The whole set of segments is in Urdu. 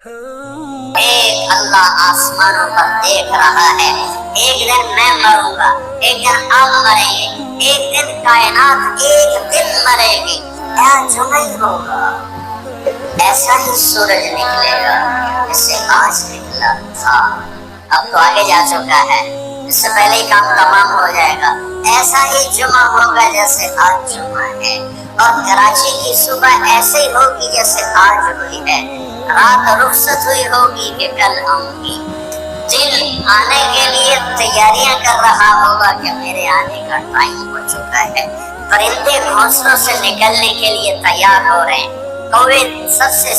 ایک اللہ آسمانوں پر دیکھ رہا ہے، ایک دن میں مروں گا، ایک دن آپ مریں گے، ایک دن کائنات ایک دن مرے گی، جو نہیں ہوگا ایسا ہی سورج نکلے گا جیسے آج نکلا تھا، اب تو آگے جا چکا ہے، اس سے پہلے ہی کام تمام ہو جائے گا، ایسا ہی جمعہ ہوگا جیسے آج جمعہ ہے، اور کراچی کی صبح ایسے ہی ہوگی جیسے آج ہوئی ہے، رات رخصت ہوئی ہوگی کہ کل آؤں گی، دن آنے کے لیے تیاریاں کر رہا ہوگا کہ میرے آنے کا ٹائم ہو چکا ہے، پرندے گھونسلوں سے نکلنے کے لیے تیار ہو رہے ہیں، کوے سب سے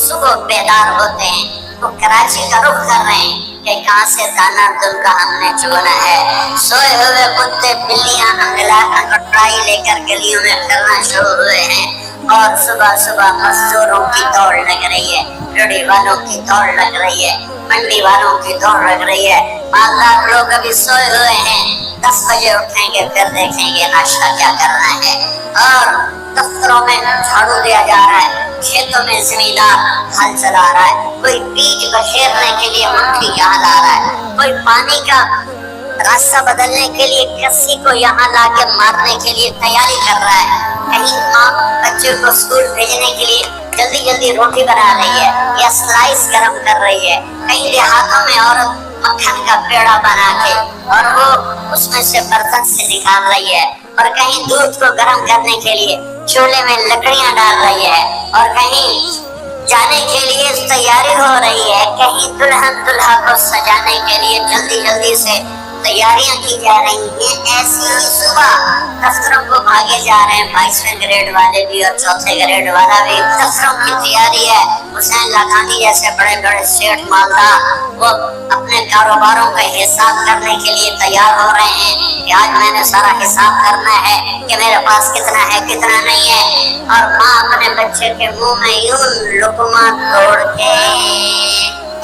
صبح بیدار ہوتے ہیں، وہ کراچی کا رخ کر رہے ہیں کہ کہاں سے دانا دل کا ہم نے چنا ہے، سوئے ہوئے کتے بلیاں کٹائی لے کر گلیوں میں پھرنا شروع ہوئے ہیں، اور صبح صبح مزدوروں کی دوڑ لگ رہی ہے، ریڑھی والوں کی دوڑ لگ رہی ہے، منڈی والوں کی دوڑ لگ رہی ہے، مالدار لوگ ابھی سوئے ہوئے ہیں، 10 بجے اٹھیں گے پھر دیکھیں گے ناشتہ کیا کرنا ہے، اور دفتروں میں جھاڑو دیا جا رہا ہے، کھیتوں میں زمیندار ہل چلا رہا ہے، کوئی بیج بکھیرنے کے لیے مٹھی یہاں لا رہا ہے، کوئی پانی کا راستہ بدلنے کے لیے کسی کو یہاں لا کے مارنے کے لیے تیاری کر رہا ہے، کہیں ماں بچے کو اسکول بھیجنے کے لیے جلدی جلدی روٹی بنا رہی ہے یا سلائس گرم کر رہی ہے، کہیں دیہاتوں میں عورت مکھن کا پیڑا بنا کے اور وہ اس میں سے برتن سے نکال رہی ہے، اور کہیں دودھ کو گرم کرنے کے لیے چولہے میں لکڑیاں ڈال رہی ہے، اور کہیں جانے کے لیے تیاری ہو رہی ہے، کہیں دلہن دلہا کو سجانے کے لیے جلدی جلدی سے تیاریاں کی جا رہی ہیں، ایسی ہی صبح دفتروں کو بھاگے جا رہے ہیں، 22ویں گریڈ والے بھی اور 4تھے گریڈ والا بھی، دفتروں کی تیاری ہے، حسین لاکھانی جیسے بڑے بڑے سیٹ مالدار وہ اپنے کاروباروں کا حساب کرنے کے لیے تیار ہو رہے ہیں کہ آج میں نے سارا حساب کرنا ہے کہ میرے پاس کتنا ہے کتنا نہیں ہے، اور ماں اپنے بچے کے منہ میں یوں لقمہ توڑ کے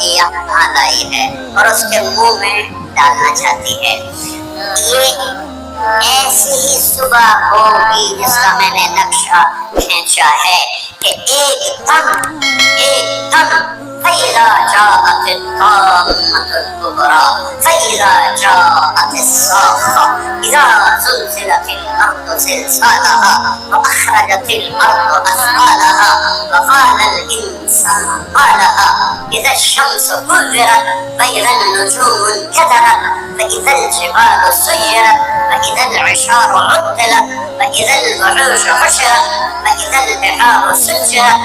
یہاں لائی ہے اور اس کے منہ میں ڈالنا چاہتی ہے، یہ ایسی ہی صبح ہوگی جس کا میں نے نقشہ کھینچا ہے کہ ایک دم فَإِذَا جَاءَتِ الطَّامَّةُ الْكُبْرَىٰ فَإِذَا جَاءَتِ الصَّاخَّةُ إِذَا زُلْزِلَتِ الْأَرْضُ زِلْزَالَهَا وَأَخْرَجَتِ الْأَرْضُ أَثْقَالَهَا وَقَالَ الْإِنسَانُ مَا لَهَا إِذَا الشَّمْسُ كُوِّرَتْ وَإِذَا النُّجُومُ انكدرت وإذا الجبال سيرت وإذا العشار عطلت وإذا الوحوش حشرت وإذا البحار سجرت،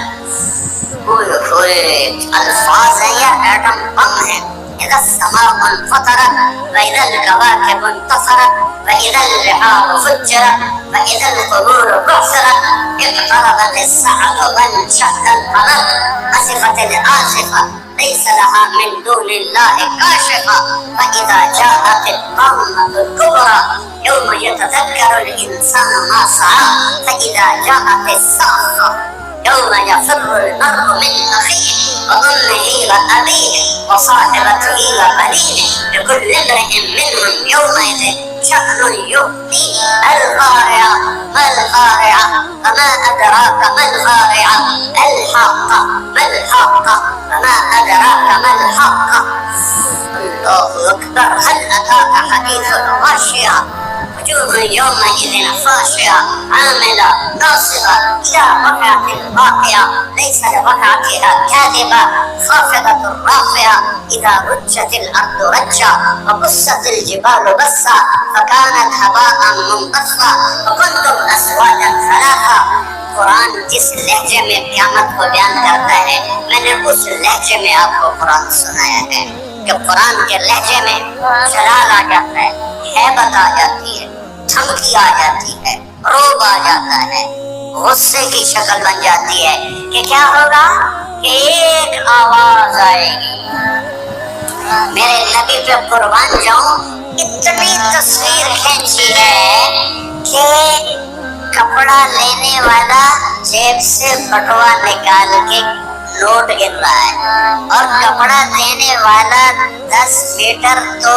الفاظ ہیں یا ایٹم بم ہیں، إذا السماء انفطرت وإذا الكواكب انتثرت وإذا البحار فجرت وإذا القبور بعثرت اقتربت الساعة وانشق القمر أزفت الآزفة ليس لها من دون الله كاشفة وإذا جاءت الطامة الكبرى يوم يتذكر الإنسان ما سعى فإذا جاءت الصاخة يوم يفر المرء من أخيه وأمه وأبيه وصاحبته وبنيه لكل امرئ منهم يومئذ شأن يغنيه، القارعة ما القارعة وما أدراك ما القارعة، الحاقة ما الحاقة وما أدراك ما الحاقة، الله أكبر، هل أتاك حديث الغاشية وجوه يومئذ خاشعة عاملة ناصبة إذا وقعت الواقعة ليس لوقعتها كاذبة خافضة رافعة إذا رجت الأرض رجا وبست الجبال بسا فكانت هباء منبثا وكنتم أزواجا ثلاثا، قرآن جس لہجے میں قیامت کو بیان کرتا ہے میں نے اس لہجے میں آپ کو قرآن سنایا ہے کہ قرآن کے لہجے میں جلال آ جاتا ہے، ہیبت آ جاتی ہے، دھمکی آ جاتی ہے، روب آ جاتا ہے، غصے کی شکل بن جاتی ہے کہ کیا ہوگا کہ ایک آواز آئے گی، میرے نبی پہ قربان جاؤں اتنی تصویر کھینچی ہے کہ کپڑا لینے والا جیب سے بٹوا نکال کے نوٹ گر رہا ہے اور کپڑا دینے والا 10 میٹر تو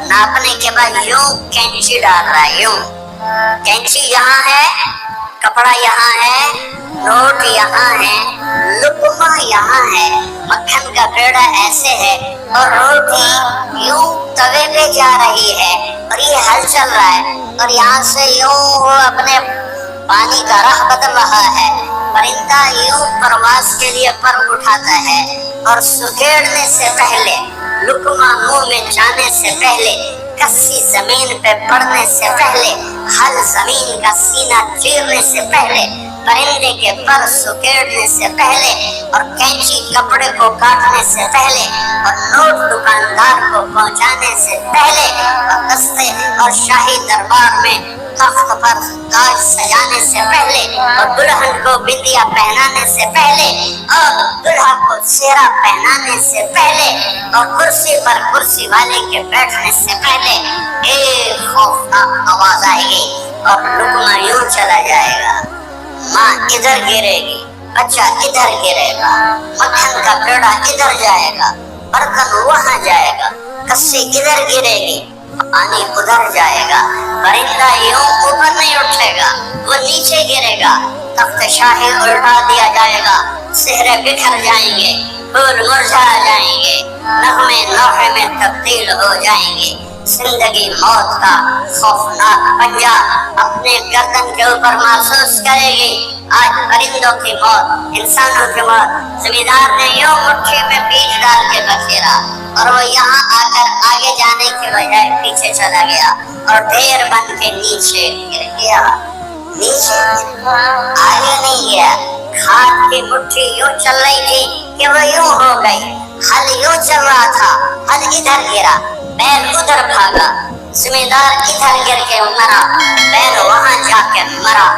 ناپنے کے بعد یوں کینچی ڈال رہا ہے، یوں کینچی یہاں ہے، کپڑا یہاں ہے، روٹ یہاں ہے، لقمہ یہاں ہے، مکھن کا پیڑا ایسے ہے، اور روٹی یوں توے پہ جا رہی ہے، اور یہ ہل چل رہا ہے، اور یہاں سے یوں وہ اپنے پانی کا راہ بدل رہا ہے۔ پرندہ یوں پرواز کے لیے پر اٹھاتا ہے، اور سکیڑنے سے پہلے، لقمہ منہ میں جانے سے پہلے، کسی زمین پہ پڑنے سے پہلے، ہل زمین کا سینہ چیرنے سے پہلے، پرندے کے پر سکیڑنے سے پہلے، اور کینچی کپڑے کو کاٹنے سے پہلے، اور نوٹ دکاندار کو پہنچانے سے پہلے، اور دستے اور شاہی دربار میں تخت پر تاج سجانے سے پہلے، اور دلہن کو بندیا پہنانے سے پہلے، اور دلہا کو سہرا پہنانے سے پہلے، اور کرسی پر کرسی والے کے بیٹھنے سے پہلے ایک خوفناک آواز آئے گی، اور لقمہ یوں چلا جائے گا۔ ماں ادھر گرے گی، بچہ ادھر گرے گا، مکھن کا پیڑا ادھر جائے گا، برتن وہاں جائے گا، کسی ادھر گرے گی، پانی ادھر جائے گا، پرندہ یوں اوپر نہیں اٹھے گا، وہ نیچے گرے گا، تخت شاہی الٹا دیا جائے گا، سہرے بکھر جائیں گے، پھول مرجھا جائیں گے، نغمے لوحے میں تبدیل ہو جائیں گے۔ زندگی موت کا خوفناک پنجہ اپنے گردن کے اوپر محسوس کرے گی۔ آج پرندوں کی موت، انسانوں کی موت، زمیندار نے یوں مٹھی میں بیج ڈال کے بکھیرا، اور وہ یہاں آ کر آگے جانے کے بجائے پیچھے چلا گیا، اور ڈھیر بن کے نیچے گر گیا۔ نیچے آگے نہیں گیا، کھاد کی مٹھی یوں چل رہی تھی کہ وہ یوں ہو گئی، ہل یوں چل رہا تھا، ہل ادھر گرا، بیل ادھر بھاگا، زمیندار ادھر گر کے مرا، بیل وہاں جا کے مرا۔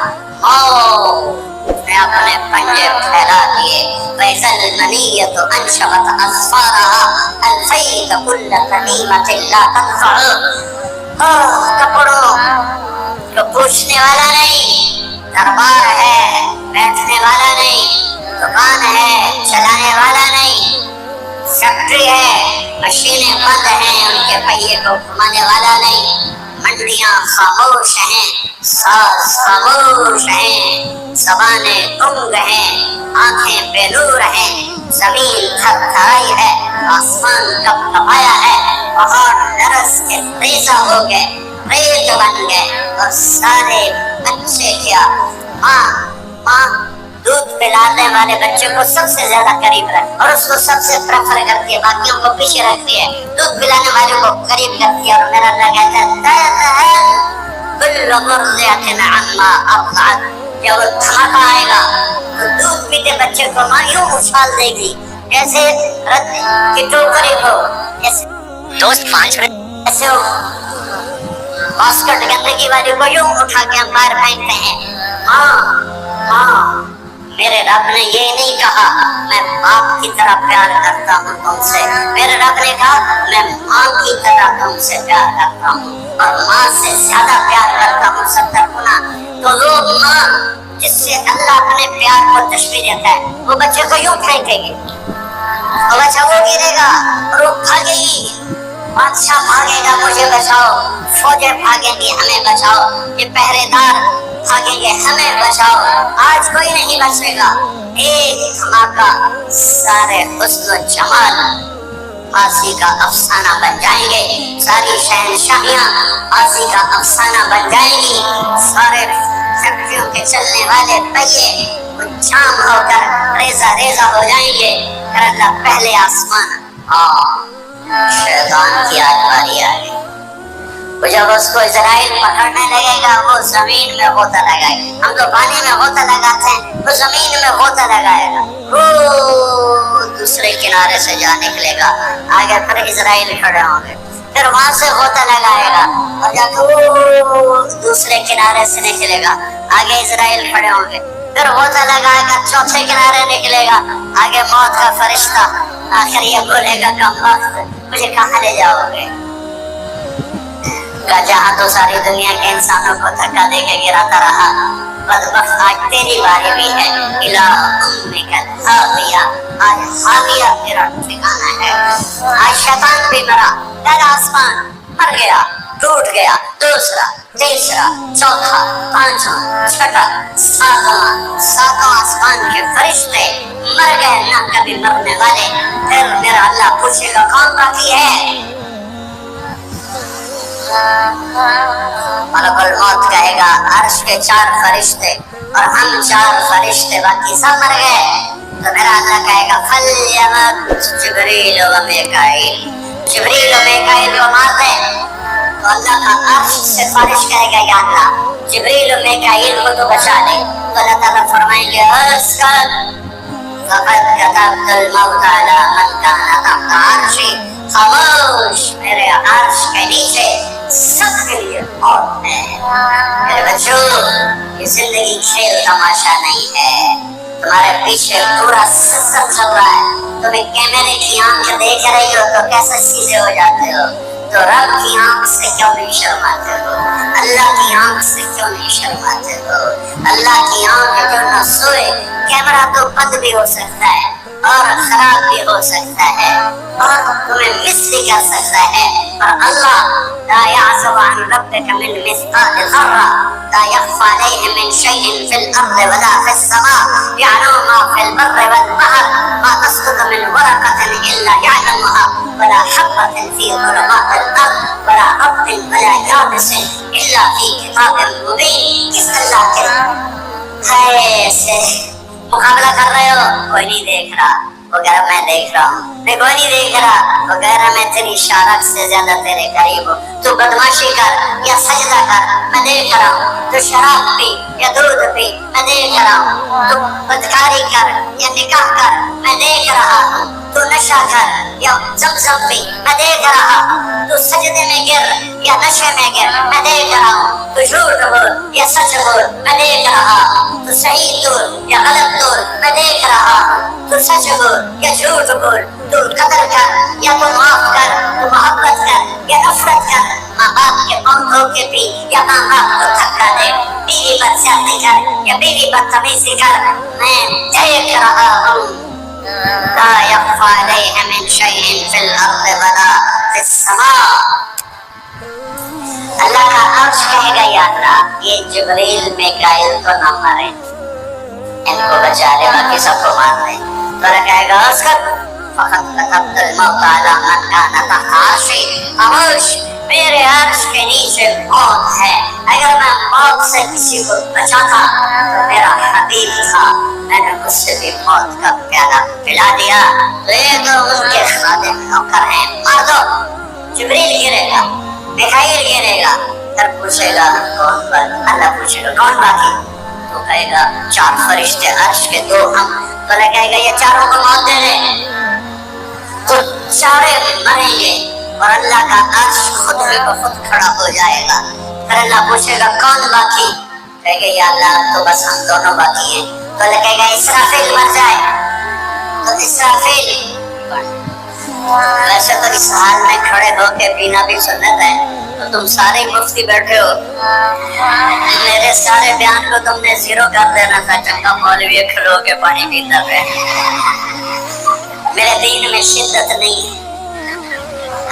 نے اپنے پنجے پھیلا دیے، وَإِذَا الْمَنِيَّةُ أَنشَأَتْ أَظْفَارَهَا أَلْفَيْتَ كُلَّ تَمِيمَةٍ لَا تَنفَعُ۔ کپڑوں کو پوچھنے والا نہیں، دربار ہے بیٹھنے والا نہیں، دکان ہے چلانے والا نہیں، فیکٹری ہے مشینیں بند ہیں ان کے پہیے کو گھمانے والا نہیں، منڈیاں خاموش ہیں، ساز خاموش ہیں، زبانیں گنگ ہیں، آنکھیں بے نور ہیں، زمین تھر تھرائی ہے، آسمان کپ کپایا ہے، پہاڑ لرز کے ریزہ ہو گئے، ریت بن گئے، اور سارے بچے کیا، ماں دودھ پلانے والے بچے کو سب سے زیادہ قریب رکھ، اور اس کو سب سے پریفر کرتی ہے، باقیوں کو پیچھے رکھتی ہے، دودھ پلانے والے کو قریب کرتی ہے، اور میرا اللہ کہتا ہے کل مرضعة عما ارضعت، جب وہ دھماکہ آئے گا تو دودھ پیتے بچے کو ماں یوں اچھال دے گی جیسے رت کی ٹوکری کو، جیسے دوست 5 منٹ ایسے باسکٹ گندگی والی کو یوں اٹھا کے ہم باہر پھینکتے ہیں۔ ماں میرے رب نے یہ نہیں کہا میں باپ کی طرح پیار کرتا ہوں تم سے، میرے رب نے کہا میں ماں کی طرح تم سے پیار کرتا ہوں، اور ماں سے زیادہ پیار کرتا ہوں 70 گنا۔ تو وہ ماں جس سے اللہ اپنے پیار کو تشبیہ دیتا ہے، وہ بچے کو یوں پھینکے گی، وہ بچہ وہ گرے گا اور وہ بھاگے گی، بادشاہ بھاگے گا مجھے بچاؤ، فوجیں بھاگیں گی ہمیں بچاؤ، یہ پہرے دار بھاگیں گے ہمیں بچاؤ، آج کوئی نہیں بچے گا۔ ایک دھماکہ سارے حسن و جمال ماضی کا افسانہ بن جائیں گے، ساری شہنشاہیاں ماضی کا افسانہ بن جائیں گی، سارے فیکٹریوں کے چلنے والے پہیے جام ہو کر ریزہ ریزہ ہو جائیں گے۔ پھر اللہ پہلے آسمان شیطان کی آج باری آ گئی، وہ جب اس کو اسرائیل پکڑنے لگے گا وہ زمین میں غوطہ لگائے گا، ہم تو پانی میں غوطہ لگاتے ہیں، وہ زمین میں غوطہ لگائے گا، وہ دوسرے کنارے سے جا نکلے گا، آگے پھر اسرائیل کھڑے ہوں گے، پھر وہاں سے غوطہ لگائے گا اور جا کے وہ دوسرے کنارے سے نکلے گا، آگے اسرائیل کھڑے ہوں گے، پھر غوطہ لگائے گا چوتھے کنارے نکلے گا، آگے موت کا فرشتہ، آخر یہ بولے گا کم وقت مجھے کہاں لے جاؤ گے؟ جہاں تو ساری دنیا کے انسانوں کو دھکا دے کے گراتا رہا، بدبخت آج تیری باری بھی ہے، الہ امک الہاویہ، آج حاویہ تیرا ٹھکانہ ہے، آج شیطان بھی مرا، پہلا آسمان مر گیا، ٹوٹ گیا، دوسرا تیسرا، چوتھا، پانچواں، چھٹا، ساتواں آسمان کے فرشتے مر گئے نہ کبھی مرنے والے. پھر میرا اللہ پوچھے گا کون باقی ہے؟ ملک الموت کہے گا عرش کے 4 فرشتے اور ہم 4 فرشتے باقی سب مر گئے. تو میرا اللہ کہے گا فَلْيَمُتْ جبریل و میکائیل، جبریل و میکائیل کو مار دے. تو اللہ کا عرش سفارش کرے گا یا اللہ جبریل و میکائیل کو تو بچا لے. تو اللہ تعالیٰ فرمائیں گے اسکت فقد كتبت الموت على من كان تحت عرشي. خاموش، میرے عرش کے نیچے سب کے لیے موت ہے. میرے بچوں، یہ زندگی کھیل تماشا نہیں ہے. تمہارے پیچھے پورا سلسلہ چل رہا ہے. تمہیں کیمرے کی آنکھ دیکھ رہی ہو تو کیسے سیدھے ہو جاتے ہو؟ تو رب کی آنکھ سے کیوں نہیں شرماتے ہو؟ اللہ کی آنکھ سے کیوں نہیں شرماتے ہو؟ اللہ کی آنکھ جو نہ سوئے. کیمرہ تو بند بھی ہو سکتا ہے اور خراب بھی ہو سکتا ہے اور تمہیں مس بھی کر سکتا ہے، پر اللہ لا يعزب عن ربك من مثقال ذرة لا يخفى عليه من شيء في الأرض ولا في السماء يعلم ما في البر والبحر ما تسقط من ورقة إلا يعلمها ولا حبة في ظلمات الأرض ولا رطب ولا يابس إلا في كتاب مبين. کس اللہ کے ہے سے مقابلہ کر رہے ہو؟ کوئی نہیں دیکھ رہا، وغیرہ میں دیکھ رہا ہوں. میں کوئی نہیں دیکھ رہا، وغیرہ میں تیری شارک سے زیادہ تیرے قریب ہوں. تو بدماشی کر یا سجدہ کر، میں دیکھ رہا ہوں. تو شراب پی یا دودھ پی، میں دیکھ رہا ہوں. تو بدکاری کر یا نکاح کر، میں دیکھ رہا ہوں. تو نشہ کر یا زمزم پی، میں دیکھ رہا ہوں. تو سجدے میں گر یا نشے میں گر، میں دیکھ رہا ہوں. تو جھوٹ بول یا سچ بول، میں دیکھ رہا ہوں. تو صحیح طور یا غلط طور، میں دیکھ رہا ہوں. تو سچ بول یا جھوٹ بول، تو قدر کر یا تو معاف کر، تو محبت کر یا نفرت کر. ماں باپ کے پاؤں دھو کے پی یا ماں باپ کو دھکا دے. بیوی پر زیادتی کر یا بیوی پر تمیزی کر، میں دیکھ رہا ہوں. لا يخفى عليه من شيء في الأرض ولا في السماء. اللہ کا عرش کہے گا یا اللہ یہ جبریل میکائیل کو نہ مارے، ان کو بچا لے، باقی سب کو مار دے. تو اللہ کہے گا اسکت فقط كتبت الموت على من كان تحت عرشي. خاموش، میرے عرش کے نیچے موت ہے. اگر میں موت سے کسی کو بچاتا تو میرا حبیب تھا، میں نے اس سے بھی موت کا پیالہ پلا دیا. تو یہ تو ان کے خادم نوکر ہیں، مار دو. جبریل گرے گا، میکائیل گرے گا. پھر پوچھے گا کون باقی؟ اللہ پوچھے گا کون باقی؟ تو کہے گا 4 فرشتے عرش کے 2 ہم. تو اللہ کہے گا یہ چاروں کو موت دے دے. تو چارے مریں گے اور اللہ کا عرش خود بخود کھڑا ہو جائے گا. پھر اللہ پوچھے گا کون باقی؟ کہے گا یا اللہ تو بس ہم دونوں باقی ہیں. تو اللہ کہے گا اسرافیل مر جائے. تو اسرافیل، ویسے تو اس حال میں کھڑے ہو کے پینا بھی سنت ہے، تو تم سارے مفتی بیٹھے ہو، میرے سارے بیان کو تم نے زیرو کر دینا تھا. چنگا مولوی کھلو کے پانی پیتا ہے. میرے دین میں شدت نہیں ہے.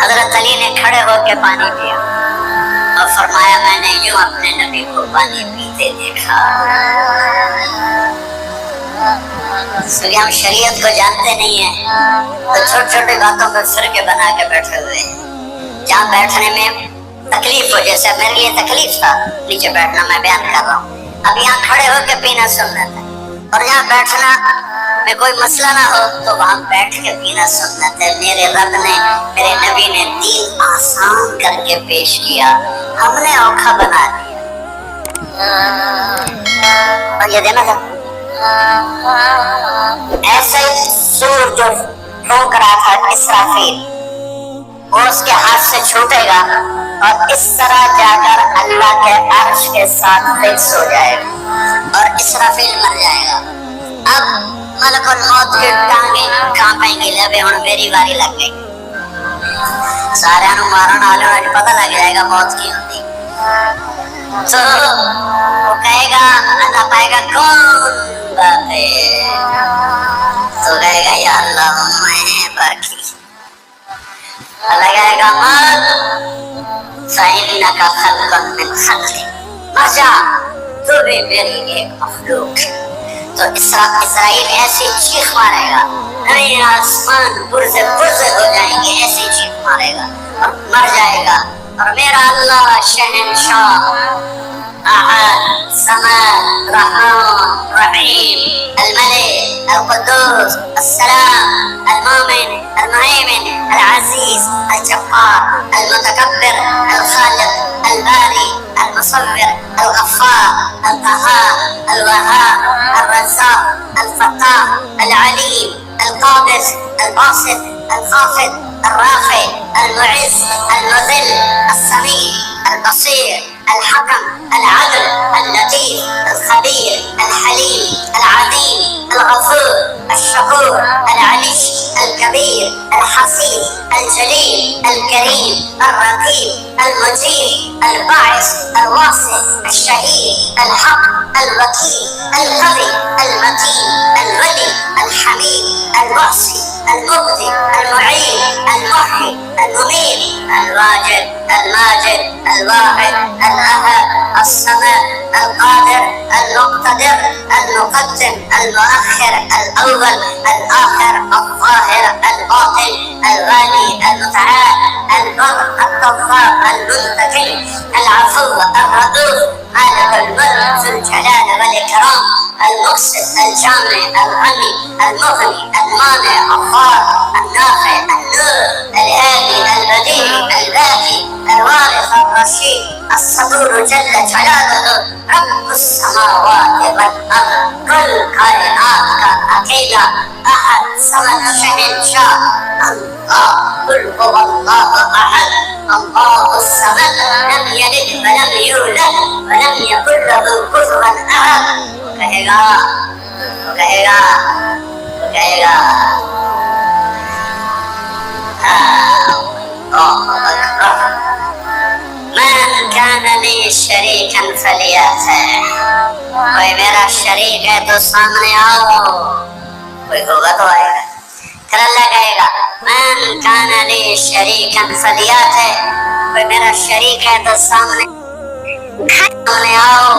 حضرت علی نے کھڑے ہو کے پانی پیا اور فرمایا میں نے یوں اپنے نبی کو پانی پیتے دیکھا. کیونکہ ہم شریعت کو جانتے نہیں ہیں تو چھوٹی چھوٹی باتوں کو فرقے بنا کے بیٹھے ہوئے ہیں. جہاں بیٹھنے میں تکلیف ہو، جیسے میرے لیے تکلیف تھا نیچے بیٹھنا، میں بیان کر رہا ہوں. اب یہاں کھڑے ہو کے پینا سننا ہے، اور یہاں بیٹھنا میں کوئی مسئلہ نہ ہو تو وہاں بیٹھ کے پینا سنت ہے. میرے رب نے، میرے نبی نے دین آسان کر کے پیش کیا، ہم نے اوکھا بنا دیا. اور یہ دینا تھا ایسے سور جو پھونک رہا تھا اسرافیل، وہ اس کے ہاتھ سے چھوٹے گا اور اس طرح جا کر اللہ کے عرش کے ساتھ فکس ہو جائے گا اور اسرافیل مر جائے گا. اب ملک الموت کی ٹانگیں کانپیں گی، لبے ہن میری باری لگ گئی. سارے نو مارن والے پتہ لگ جائے گا موت کی ہوتی. تو وہ کہے گا، اللہ پائے گا کون باقی؟ تو کہے گا یا اللہ میں باقی. اللہ کہے گا مت فإنك خلق من خلقي، مر جا تو بھی میری ایک مخلوق ہے۔ تو اسرائیل ایسی چیخ مارے گا، زمین آسمان پرزے پرزے ہو جائیں گے، ایسی چیخ مارے گا اور مر جائے گا۔ اور میرا اللہ شہنشاہ احد صمد رحمان رحیم الملك القدوس السلام المؤمن المهيمن العزيز الجبار المتكبر الخالق الباري المصور الغفار القهار الوهاب الرزاق الفتاح العليم القابض الباسط الخافض الرافع المعز المذل السميع البصير الحكم العدل اللطيف الخبير الحليم العظيم الغفور الشكور العلي الكبير الحسيب الجليل الكريم الرقيب المجيب الباعث الواسع الشهيد الحق الوكيل القوي المتين الولي الحميد المحصي المبدي المعين المحيي المميت الواجد الماجد الواحد الأحد الصمد القادر المقتدر المقدم المؤخر الأول الآخر الظاهر الباطن الغني المتعال البر التواب المنتقم العفو الرؤوف مالك الملك ذو الجلال والإكرام المقسط الجامع الغني المغني المانع الضار النافع النور الهادي البديع الباقي الوارث الرشيد الصبور جل جلاله رب السماوات والأرض كل كائنات کا اکیلا احد صمد شہنشاہ اللہ قل هو الله احد الله الصمد لم يلد ولم يولد ولم يكن له كفوا احد۔ کہے گا کہے گا کہے گا من كان لي شريكا فليأته، کوئی میرا شریک ہے تو سامنے آؤ، کوئی ہوگا تو آئے گا۔ پھر اللہ کہے گا من كان لي شريكا فليأته، کوئی میرا شریک ہے تو سامنے آؤ۔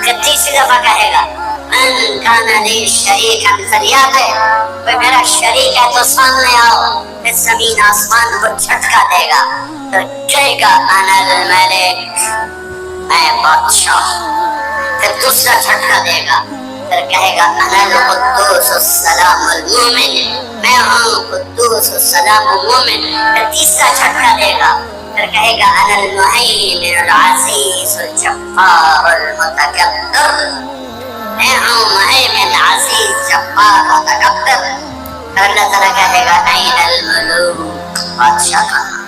پھر تیسری دفعہ کہے گا من كان لي شريكا فليأته، کوئی میرا شریک ہے تو سامنے آؤ۔ پھر زمین آسمان کو جھٹکا دے گا تو کہے گا انا الملک، میں بادشاہ۔ پھر دوسرا جھٹکا دے گا، پھر کہے گا انا القدوس السلام المومن، میں ہوں قدوس السلام المومن۔ پھر تیسرا جھٹکا دے گا، پھر کہے گا انا المهيمن العزيز الجبار المتكبر، میں ہوں مہیمن عزیز جبار متکبر۔ پھر اللہ تعالیٰ کہے گا این الملوک، بادشاہ کہاں؟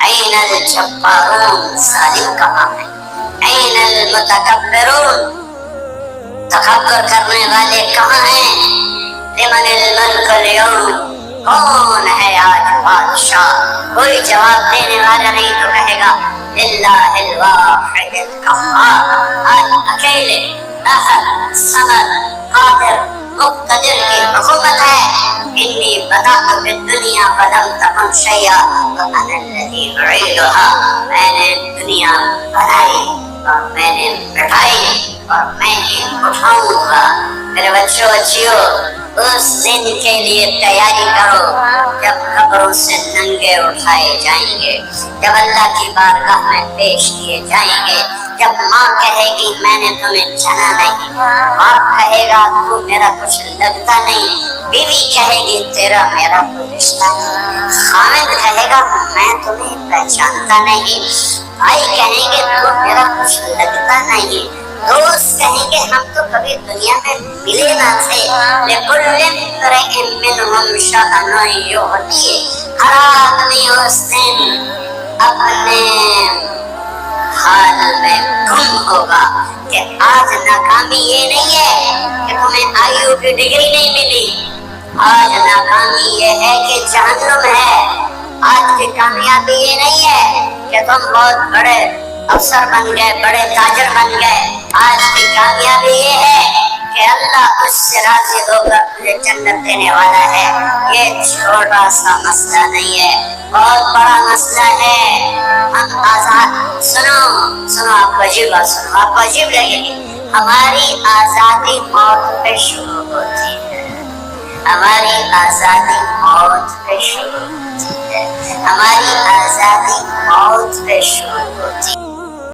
این الجبارون، ظالم کہاں ہے؟ این المتکبرون، تکبر کرنے والے کہاں ہیں؟ لمن الملک اليوم، کون ہے آج بادشاہ؟ کوئی جواب دینے والا نہیں تو کہے گا للہ الواحد القہار، آج اکیلے احد صمد قادر مقتدر کی حکومت ہے۔ انی بدأت بالدنیا فلم تکن شیئا وانا الذی اعیدها، میں نے دنیا بنائی اور میں نے بٹھائی اور میں نے اٹھاؤں گا۔ میرے بچوں بچیوں، اس دن کے لیے تیاری کرو جب قبروں سے ننگے اٹھائے جائیں گے، جب اللہ کی بارگاہ میں پیش کیے جائیں گے، جب ماں کہے گی میں نے تمہیں جنا نہیں، باپ کہے گا تو میرا کچھ لگتا نہیں، بیوی کہے گی تیرا میرا کوئی رشتہ نہیں، خامد کہے گا میں تمہیں پہچانتا نہیں، بھائی کہیں گے تو میرا کچھ لگتا نہیں، دوست کہیں گے ہم تو کبھی دنیا میں ملے نہ تھے۔ لِكُلِّ امْرِئٍ مِّنْهُمْ شَأْنٌ يُغْنِيهِ، ہر آدمی اس دن اپنے حال میں گم ہوگا کہ آج ناکامی یہ نہیں ہے کہ تمہیں آئیو کی ڈگری نہیں ملی، آج ناکامی یہ ہے کہ جہنم ہے، آج کی کامیابی یہ نہیں ہے کہ تم بہت بڑے افسر بن گئے، بڑے تاجر بن گئے، آج کی کامیابی یہ ہے کہ اللہ اس سے راضی ہو کر تجھے جنت دینے والا ہے، یہ چھوٹا سا مسئلہ نہیں ہے، بہت بڑا مسئلہ ہے۔ ہم آزاد، سنو آپ کو عجیب بات سنو، آپ کو عجیب لگے گی، ہماری آزادی موت پہ شروع ہوتی ہے، ہماری آزادی موت پہ شروع ہوتی ہے، ہماری آزادی موت پہ شروع ہوتی ہے۔